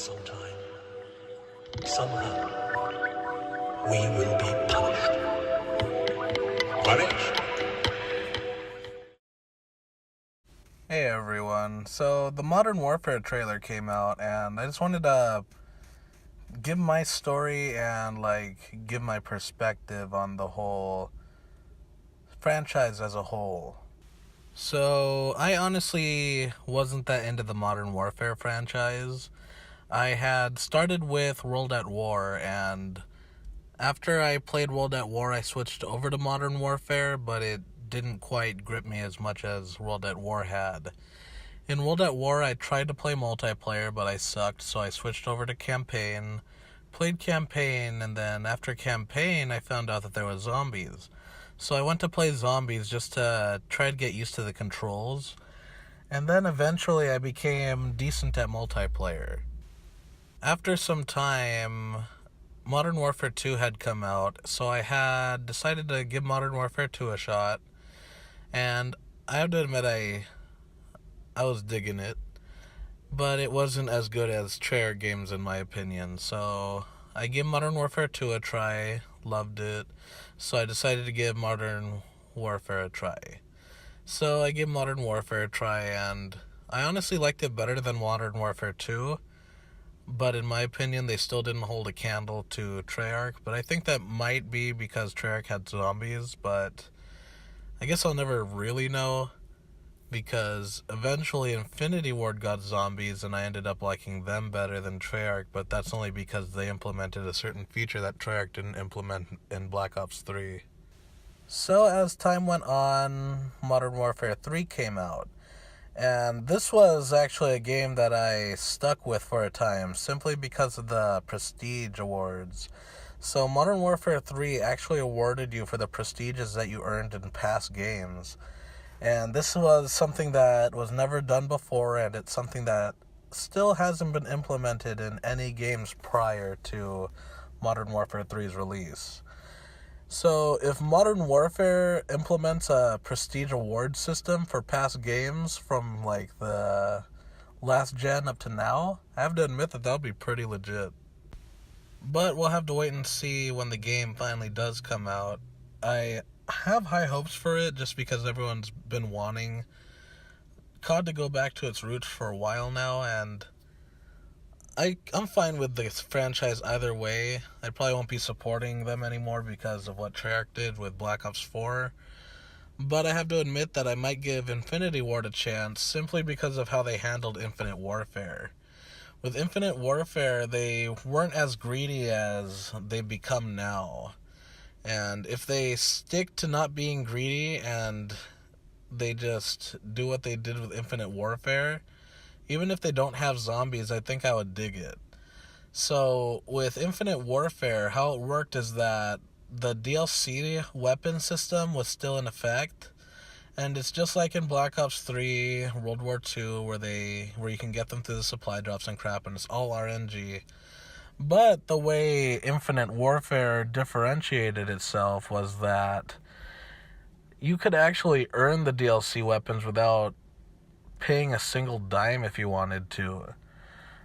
sometime, somehow, we will be punished. Punished? Hey everyone, so the Modern Warfare trailer came out and I just wanted to give my story and give my perspective on the whole franchise as a whole. So I honestly wasn't that into the Modern Warfare franchise. I had started with World at War, and after I played World at War I switched over to Modern Warfare, but it didn't quite grip me as much as World at War had. In World at War, I tried to play multiplayer, but I sucked, so I switched over to campaign, played campaign, and then after campaign, I found out that there was zombies. So I went to play zombies just to try to get used to the controls, and then eventually I became decent at multiplayer. After some time, Modern Warfare 2 had come out, so I had decided to give Modern Warfare 2 a shot, and I have to admit I was digging it, but it wasn't as good as Treyarch games in my opinion, so I gave Modern Warfare 2 a try, loved it, so I decided to give Modern Warfare a try. So I gave Modern Warfare a try, and I honestly liked it better than Modern Warfare 2, but in my opinion they still didn't hold a candle to Treyarch, but I think that might be because Treyarch had zombies, but I guess I'll never really know, because eventually Infinity Ward got zombies and I ended up liking them better than Treyarch, but that's only because they implemented a certain feature that Treyarch didn't implement in Black Ops 3. So as time went on, Modern Warfare 3 came out, and this was actually a game that I stuck with for a time simply because of the Prestige Awards. So Modern Warfare 3 actually awarded you for the prestiges that you earned in past games. And this was something that was never done before, and it's something that still hasn't been implemented in any games prior to Modern Warfare 3's release. So if Modern Warfare implements a prestige award system for past games from the last gen up to now, I have to admit that would be pretty legit. But we'll have to wait and see when the game finally does come out. I have high hopes for it just because everyone's been wanting COD to go back to its roots for a while now, and I'm fine with this franchise either way. I probably won't be supporting them anymore because of what Treyarch did with Black Ops 4, but I have to admit that I might give Infinity Ward a chance simply because of how they handled Infinite Warfare. With Infinite Warfare, they weren't as greedy as they've become now. And if they stick to not being greedy and they just do what they did with Infinite Warfare, even if they don't have zombies, I think I would dig it. So with Infinite Warfare, how it worked is that the DLC weapon system was still in effect, and it's just like in Black Ops 3, World War 2, where you can get them through the supply drops and crap, and it's all RNG. But the way Infinite Warfare differentiated itself was that you could actually earn the DLC weapons without paying a single dime if you wanted to.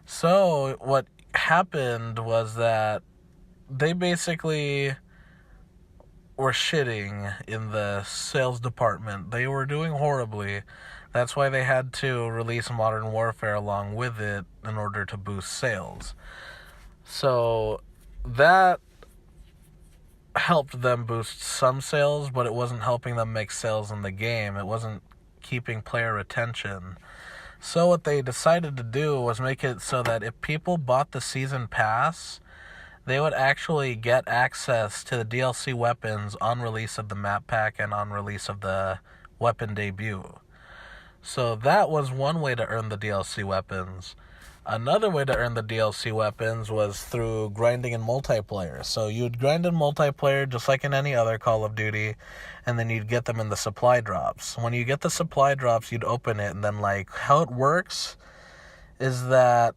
So what happened was that they basically were shitting in the sales department. They were doing horribly. That's why they had to release Modern Warfare along with it in order to boost sales. So that helped them boost some sales, but it wasn't helping them make sales in the game. It wasn't keeping player retention. So what they decided to do was make it so that if people bought the season pass, they would actually get access to the DLC weapons on release of the map pack and on release of the weapon debut. So that was one way to earn the DLC weapons. Another way to earn the DLC weapons was through grinding in multiplayer. So you'd grind in multiplayer just like in any other Call of Duty, and then you'd get them in the supply drops. When you get the supply drops, you'd open it, and then how it works is that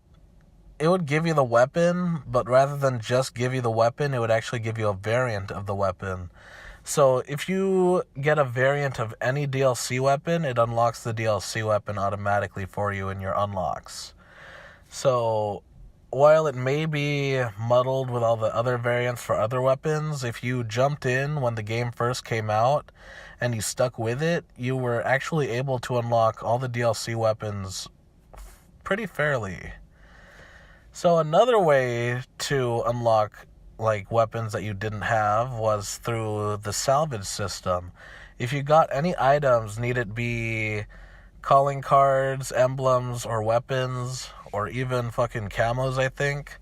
it would give you the weapon, but rather than just give you the weapon, it would actually give you a variant of the weapon. So if you get a variant of any DLC weapon, it unlocks the DLC weapon automatically for you in your unlocks. So while it may be muddled with all the other variants for other weapons, if you jumped in when the game first came out and you stuck with it, you were actually able to unlock all the DLC weapons pretty fairly. So another way to unlock like weapons that you didn't have was through the salvage system. If you got any items, need it be calling cards, emblems, or weapons, or even fucking camos, I think,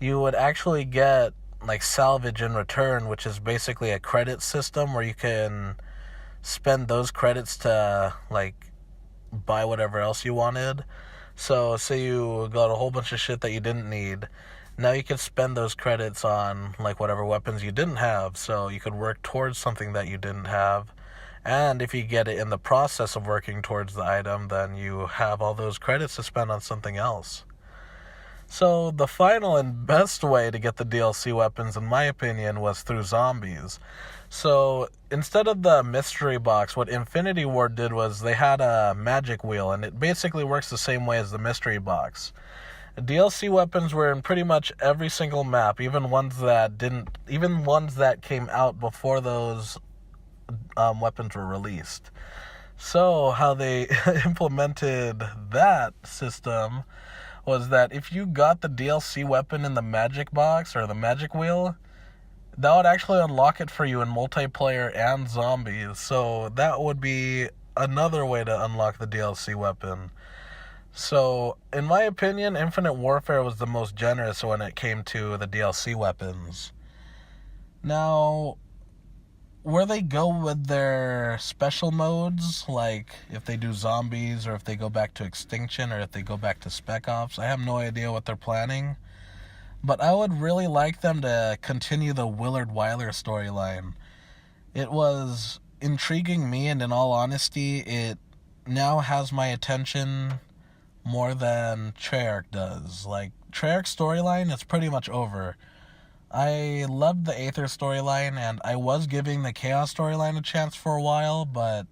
you would actually get like salvage in return, which is basically a credit system where you can spend those credits to like buy whatever else you wanted. So say you got a whole bunch of shit that you didn't need. Now you can spend those credits on like whatever weapons you didn't have, so you could work towards something that you didn't have. And if you get it in the process of working towards the item, then you have all those credits to spend on something else. So the final and best way to get the DLC weapons, in my opinion, was through zombies. So instead of the mystery box, what Infinity Ward did was they had a magic wheel, and it basically works the same way as the mystery box. DLC weapons were in pretty much every single map, even ones that came out before those weapons were released. So how they implemented that system was that if you got the DLC weapon in the magic box or the magic wheel, that would actually unlock it for you in multiplayer and zombies. So that would be another way to unlock the DLC weapon. So, in my opinion, Infinite Warfare was the most generous when it came to the DLC weapons. Now, where they go with their special modes, like if they do zombies or if they go back to Extinction or if they go back to Spec Ops, I have no idea what they're planning. But I would really like them to continue the Willard Wyler storyline. It was intriguing me, and in all honesty, it now has my attention more than Treyarch does. Like, Treyarch's storyline is pretty much over. I loved the Aether storyline, and I was giving the Chaos storyline a chance for a while, but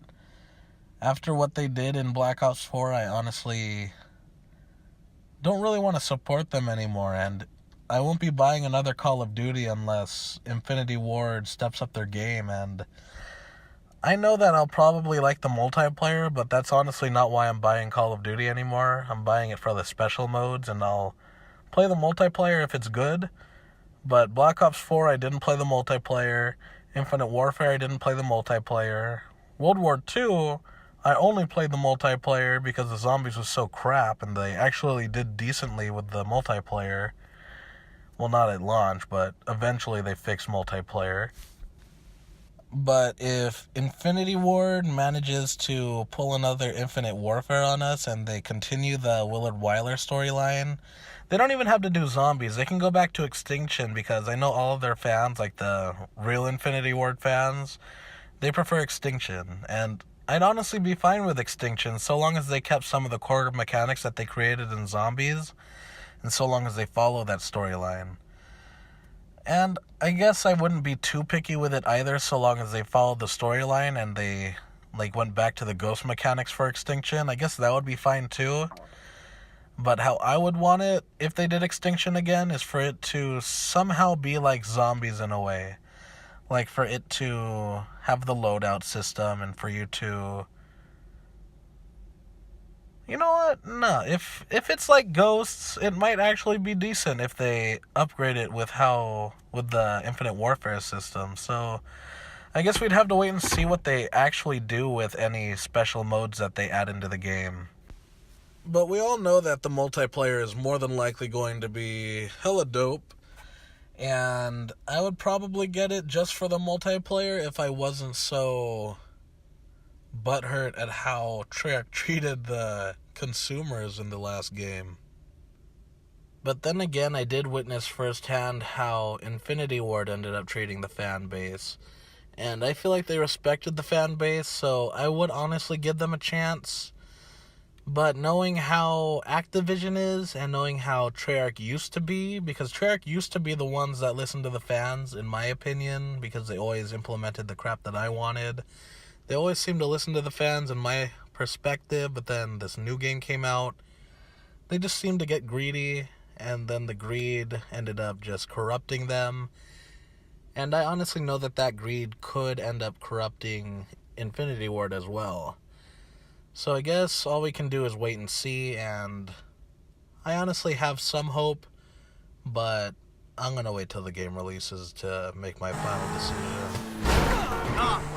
after what they did in Black Ops 4, I honestly don't really want to support them anymore, and I won't be buying another Call of Duty unless Infinity Ward steps up their game, and I know that I'll probably like the multiplayer, but that's honestly not why I'm buying Call of Duty anymore. I'm buying it for the special modes, and I'll play the multiplayer if it's good. But Black Ops 4, I didn't play the multiplayer. Infinite Warfare, I didn't play the multiplayer. World War II, I only played the multiplayer because the zombies was so crap, and they actually did decently with the multiplayer. Well, not at launch, but eventually they fixed multiplayer. But if Infinity Ward manages to pull another Infinite Warfare on us and they continue the Willard Wyler storyline, they don't even have to do zombies. They can go back to Extinction, because I know all of their fans, like the real Infinity Ward fans, they prefer Extinction. And I'd honestly be fine with Extinction so long as they kept some of the core mechanics that they created in zombies, and so long as they follow that storyline. And I guess I wouldn't be too picky with it either, so long as they followed the storyline and they went back to the ghost mechanics for Extinction. I guess that would be fine too. But how I would want it, if they did Extinction again, is for it to somehow be like zombies in a way. Like for it to have the loadout system, and for you to... You know what? No, if it's like Ghosts, it might actually be decent if they upgrade it with the Infinite Warfare system. So I guess we'd have to wait and see what they actually do with any special modes that they add into the game. But we all know that the multiplayer is more than likely going to be hella dope, and I would probably get it just for the multiplayer if I wasn't so butthurt at how Treyarch treated the consumers in the last game. But then again, I did witness firsthand how Infinity Ward ended up treating the fan base, and I feel like they respected the fan base, so I would honestly give them a chance. But knowing how Activision is, and knowing how Treyarch used to be, because Treyarch used to be the ones that listened to the fans, in my opinion, because they always implemented the crap that I wanted. They always seemed to listen to the fans in my perspective, but then this new game came out. They just seemed to get greedy, and then the greed ended up just corrupting them. And I honestly know that that greed could end up corrupting Infinity Ward as well. So I guess all we can do is wait and see, and I honestly have some hope, but I'm gonna wait till the game releases to make my final decision.